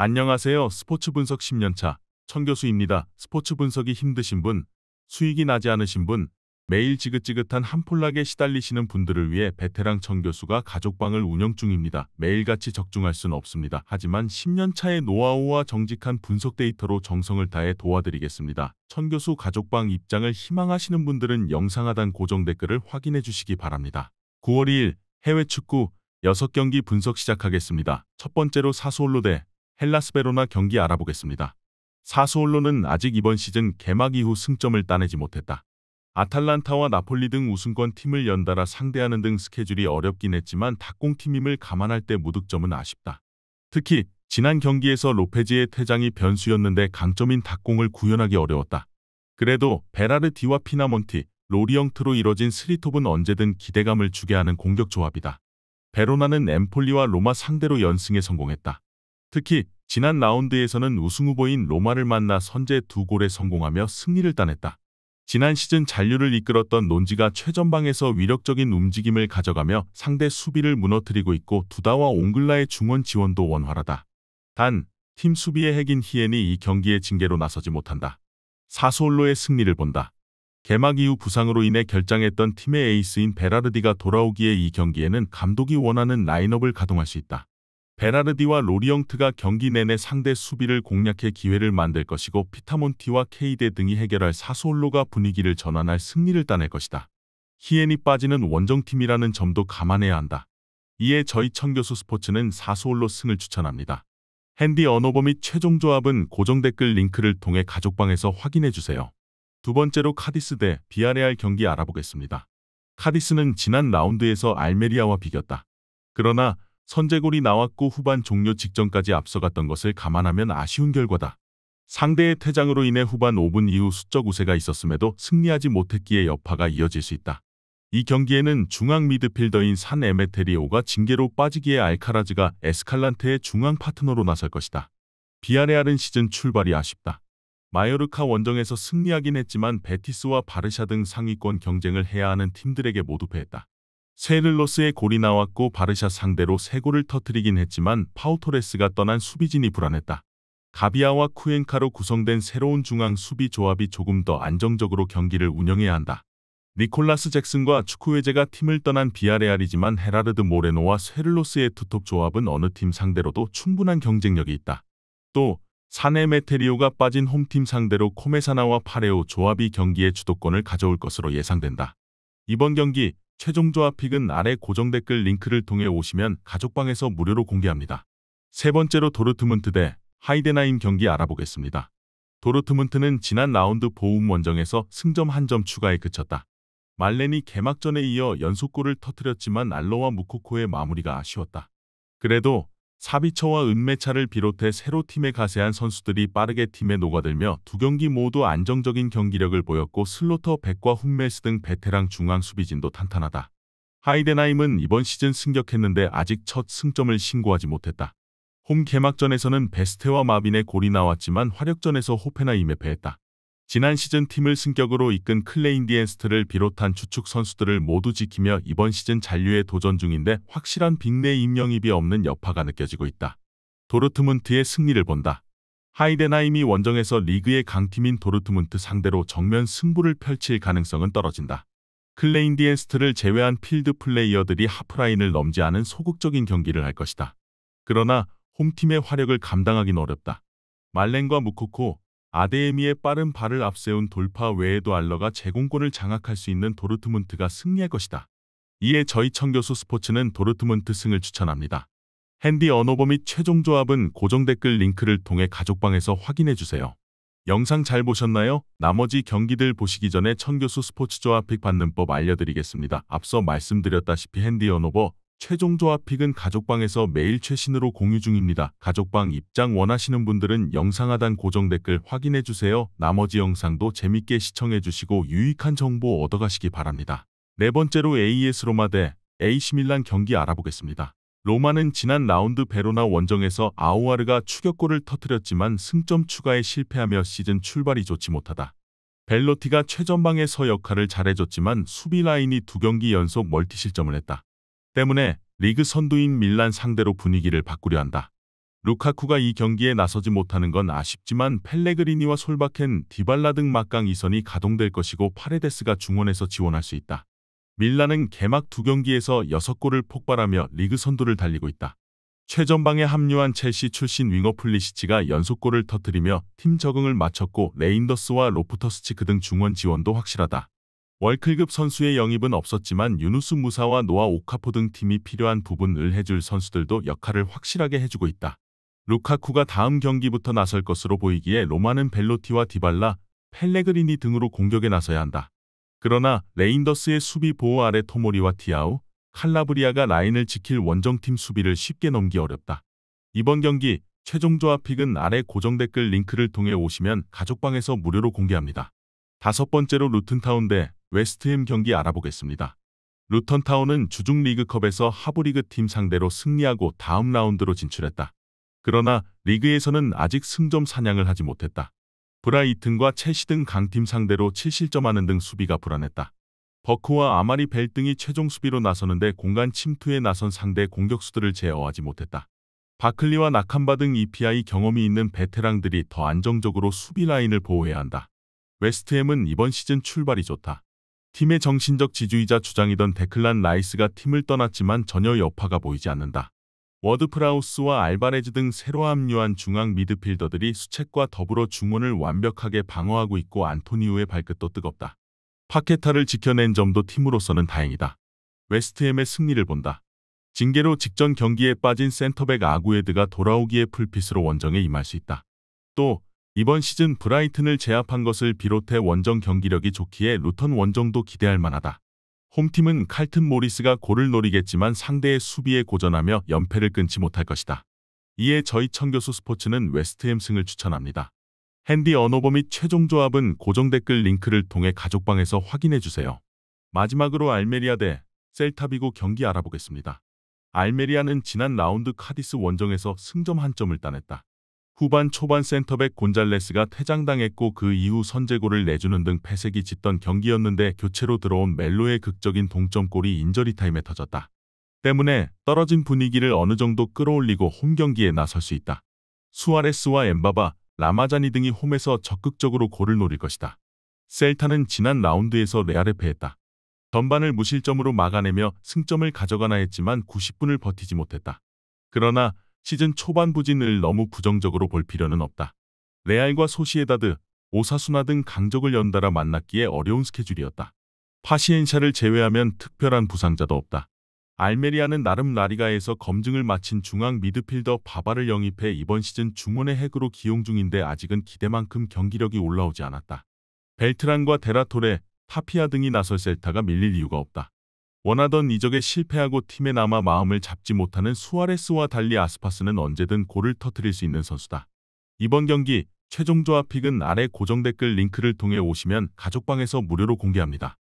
안녕하세요. 스포츠 분석 10년차 천교수입니다. 스포츠 분석이 힘드신 분, 수익이 나지 않으신 분, 매일 지긋지긋한 한폴락에 시달리시는 분들을 위해 베테랑 천교수가 가족방을 운영 중입니다. 매일같이 적중할 수는 없습니다. 하지만 10년차의 노하우와 정직한 분석 데이터로 정성을 다해 도와드리겠습니다. 천교수 가족방 입장을 희망하시는 분들은 영상 하단 고정 댓글을 확인해 주시기 바랍니다. 9월 2일 해외 축구 6경기 분석 시작하겠습니다. 첫 번째로 사수올로 대 헬라스 베로나 경기 알아보겠습니다. 사수올로는 아직 이번 시즌 개막 이후 승점을 따내지 못했다. 아탈란타와 나폴리 등 우승권 팀을 연달아 상대하는 등 스케줄이 어렵긴 했지만 닭공팀임을 감안할 때 무득점은 아쉽다. 특히 지난 경기에서 로페즈의 퇴장이 변수였는데 강점인 닭공을 구현하기 어려웠다. 그래도 베라르디와 피나몬티, 로리엉트로 이뤄진 스리톱은 언제든 기대감을 주게 하는 공격 조합이다. 베로나는 엠폴리와 로마 상대로 연승에 성공했다. 특히 지난 라운드에서는 우승 후보인 로마를 만나 선제 2골에 성공하며 승리를 따냈다. 지난 시즌 잔류를 이끌었던 논지가 최전방에서 위력적인 움직임을 가져가며 상대 수비를 무너뜨리고 있고 두다와 옹글라의 중원 지원도 원활하다. 단, 팀 수비의 핵인 히엔이 이 경기에 징계로 나서지 못한다. 사수올로의 승리를 본다. 개막 이후 부상으로 인해 결장했던 팀의 에이스인 베라르디가 돌아오기에 이 경기에는 감독이 원하는 라인업을 가동할 수 있다. 베라르디와 로리엉트가 경기 내내 상대 수비를 공략해 기회를 만들 것이고 피타몬티와 케이데 등이 해결할 사수올로가 분위기를 전환할 승리를 따낼 것이다. 히엔이 빠지는 원정팀이라는 점도 감안해야 한다. 이에 저희 천교수 스포츠는 사수올로 승을 추천합니다. 핸디 언어버 및 최종 조합은 고정 댓글 링크를 통해 가족방에서 확인해주세요. 두 번째로 카디스 대 비아레알 경기 알아보겠습니다. 카디스는 지난 라운드에서 알메리아와 비겼다. 그러나 선제골이 나왔고 후반 종료 직전까지 앞서갔던 것을 감안하면 아쉬운 결과다. 상대의 퇴장으로 인해 후반 5분 이후 수적 우세가 있었음에도 승리하지 못했기에 여파가 이어질 수 있다. 이 경기에는 중앙 미드필더인 산 에메테리오가 징계로 빠지기에 알카라즈가 에스칼란테의 중앙 파트너로 나설 것이다. 비아레알은 시즌 출발이 아쉽다. 마요르카 원정에서 승리하긴 했지만 베티스와 바르샤 등 상위권 경쟁을 해야 하는 팀들에게 모두 패했다. 세를로스의 골이 나왔고 바르샤 상대로 3골을 터뜨리긴 했지만 파우토레스가 떠난 수비진이 불안했다. 가비아와 쿠엔카로 구성된 새로운 중앙 수비 조합이 조금 더 안정적으로 경기를 운영해야 한다. 니콜라스 잭슨과 추쿠웨제가 팀을 떠난 비아레알이지만 헤라르드 모레노와 세를로스의 투톱 조합은 어느 팀 상대로도 충분한 경쟁력이 있다. 또 사네 메테리오가 빠진 홈팀 상대로 코메사나와 파레오 조합이 경기의 주도권을 가져올 것으로 예상된다. 이번 경기 최종 조합 픽은 아래 고정 댓글 링크를 통해 오시면 가족방에서 무료로 공개합니다. 세 번째로 도르트문트 대 하이덴하임 경기 알아보겠습니다. 도르트문트는 지난 라운드 보움 원정에서 승점 1점 추가에 그쳤다. 말렌이 개막전에 이어 연속골을 터뜨렸지만 알로와 무코코의 마무리가 아쉬웠다. 그래도 사비처와 은메차를 비롯해 새로 팀에 가세한 선수들이 빠르게 팀에 녹아들며 두 경기 모두 안정적인 경기력을 보였고 슬로터 백과 훈멜스 등 베테랑 중앙 수비진도 탄탄하다. 하이덴하임은 이번 시즌 승격했는데 아직 첫 승점을 신고하지 못했다. 홈 개막전에서는 베스테와 마빈의 골이 나왔지만 화력전에서 호펜하임에 패했다. 지난 시즌 팀을 승격으로 이끈 클레인디엔스트를 비롯한 주축 선수들을 모두 지키며 이번 시즌 잔류에 도전 중인데 확실한 빅내 임영입이 없는 여파가 느껴지고 있다. 도르트문트의 승리를 본다. 하이덴하임이 원정에서 리그의 강팀인 도르트문트 상대로 정면 승부를 펼칠 가능성은 떨어진다. 클레인디엔스트를 제외한 필드 플레이어들이 하프라인을 넘지 않은 소극적인 경기를 할 것이다. 그러나 홈팀의 화력을 감당하긴 어렵다. 말렌과 무코코, 아데에미의 빠른 발을 앞세운 돌파 외에도 알러가 제공권을 장악할 수 있는 도르트문트가 승리할 것이다. 이에 저희 천교수 스포츠는 도르트문트 승을 추천합니다. 핸디 언어버 및 최종 조합은 고정 댓글 링크를 통해 가족방에서 확인해주세요. 영상 잘 보셨나요? 나머지 경기들 보시기 전에 천교수 스포츠 조합 픽 받는 법 알려드리겠습니다. 앞서 말씀드렸다시피 핸디 언어버 최종 조합 픽은 가족방에서 매일 최신으로 공유 중입니다. 가족방 입장 원하시는 분들은 영상 하단 고정 댓글 확인해주세요. 나머지 영상도 재밌게 시청해주시고 유익한 정보 얻어가시기 바랍니다. 네 번째로 AS 로마 대 AC 밀란 경기 알아보겠습니다. 로마는 지난 라운드 베로나 원정에서 아우아르가 추격골을 터뜨렸지만 승점 추가에 실패하며 시즌 출발이 좋지 못하다. 벨로티가 최전방에서 역할을 잘해줬지만 수비 라인이 2경기 연속 멀티실점을 했다. 때문에 리그 선두인 밀란 상대로 분위기를 바꾸려 한다. 루카쿠가 이 경기에 나서지 못하는 건 아쉽지만 펠레그리니와 솔바켄, 디발라 등 막강 2선이 가동될 것이고 파레데스가 중원에서 지원할 수 있다. 밀란은 개막 2경기에서 6골을 폭발하며 리그 선두를 달리고 있다. 최전방에 합류한 첼시 출신 윙어 플리시치가 연속골을 터뜨리며 팀 적응을 마쳤고 레인더스와 로프터스치크 등 중원 지원도 확실하다. 월클급 선수의 영입은 없었지만 유누스 무사와 노아 오카포 등 팀이 필요한 부분을 해줄 선수들도 역할을 확실하게 해주고 있다. 루카쿠가 다음 경기부터 나설 것으로 보이기에 로마는 벨로티와 디발라, 펠레그리니 등으로 공격에 나서야 한다. 그러나 레인더스의 수비 보호 아래 토모리와 티아우, 칼라브리아가 라인을 지킬 원정팀 수비를 쉽게 넘기 어렵다. 이번 경기 최종 조합 픽은 아래 고정 댓글 링크를 통해 오시면 가족방에서 무료로 공개합니다. 5번째로 루튼타운 대 웨스트햄 경기 알아보겠습니다. 루턴타운은 주중 리그컵에서 하부리그 팀 상대로 승리하고 다음 라운드로 진출했다. 그러나 리그에서는 아직 승점 사냥을 하지 못했다. 브라이튼과 첼시 등 강팀 상대로 7실점하는 등 수비가 불안했다. 버크와 아마리 벨 등이 최종 수비로 나서는데 공간 침투에 나선 상대 공격수들을 제어하지 못했다. 바클리와 나캄바 등 EPI 경험이 있는 베테랑들이 더 안정적으로 수비 라인을 보호해야 한다. 웨스트햄은 이번 시즌 출발이 좋다. 팀의 정신적 지주이자 주장이던 데클란 라이스가 팀을 떠났지만 전혀 여파가 보이지 않는다. 워드프라우스와 알바레즈 등 새로 합류한 중앙 미드필더들이 수책과 더불어 중원을 완벽하게 방어하고 있고 안토니우의 발끝도 뜨겁다. 파케타를 지켜낸 점도 팀으로서는 다행이다. 웨스트햄의 승리를 본다. 징계로 직전 경기에 빠진 센터백 아구에드가 돌아오기에 풀핏으로 원정에 임할 수 있다. 또 이번 시즌 브라이튼을 제압한 것을 비롯해 원정 경기력이 좋기에 루턴 원정도 기대할 만하다. 홈팀은 칼튼 모리스가 골을 노리겠지만 상대의 수비에 고전하며 연패를 끊지 못할 것이다. 이에 저희 청교수 스포츠는 웨스트햄 승을 추천합니다. 핸디 언어버 및 최종 조합은 고정 댓글 링크를 통해 가족방에서 확인해주세요. 마지막으로 알메리아 대 셀타비고 경기 알아보겠습니다. 알메리아는 지난 라운드 카디스 원정에서 승점 1점을 따냈다. 후반 초반 센터백 곤잘레스가 퇴장당했고 그 이후 선제골을 내주는 등 패색이 짙던 경기였는데 교체로 들어온 멜로의 극적인 동점골이 인저리 타임에 터졌다. 때문에 떨어진 분위기를 어느 정도 끌어올리고 홈 경기에 나설 수 있다. 수아레스와 엠바바, 라마자니 등이 홈에서 적극적으로 골을 노릴 것이다. 셀타는 지난 라운드에서 레알에 패했다. 전반을 무실점으로 막아내며 승점을 가져가나 했지만 90분을 버티지 못했다. 그러나 시즌 초반 부진을 너무 부정적으로 볼 필요는 없다. 레알과 소시에다드, 오사수나 등 강적을 연달아 만났기에 어려운 스케줄이었다. 파시엔샤를 제외하면 특별한 부상자도 없다. 알메리아는 나름 라리가에서 검증을 마친 중앙 미드필더 바바를 영입해 이번 시즌 중원의 핵으로 기용 중인데 아직은 기대만큼 경기력이 올라오지 않았다. 벨트란과 데라토레, 타피아 등이 나설 셀타가 밀릴 이유가 없다. 원하던 이적에 실패하고 팀에 남아 마음을 잡지 못하는 수아레스와 달리 아스파스는 언제든 골을 터뜨릴 수 있는 선수다. 이번 경기 최종 조합 픽은 아래 고정 댓글 링크를 통해 오시면 가족방에서 무료로 공개합니다.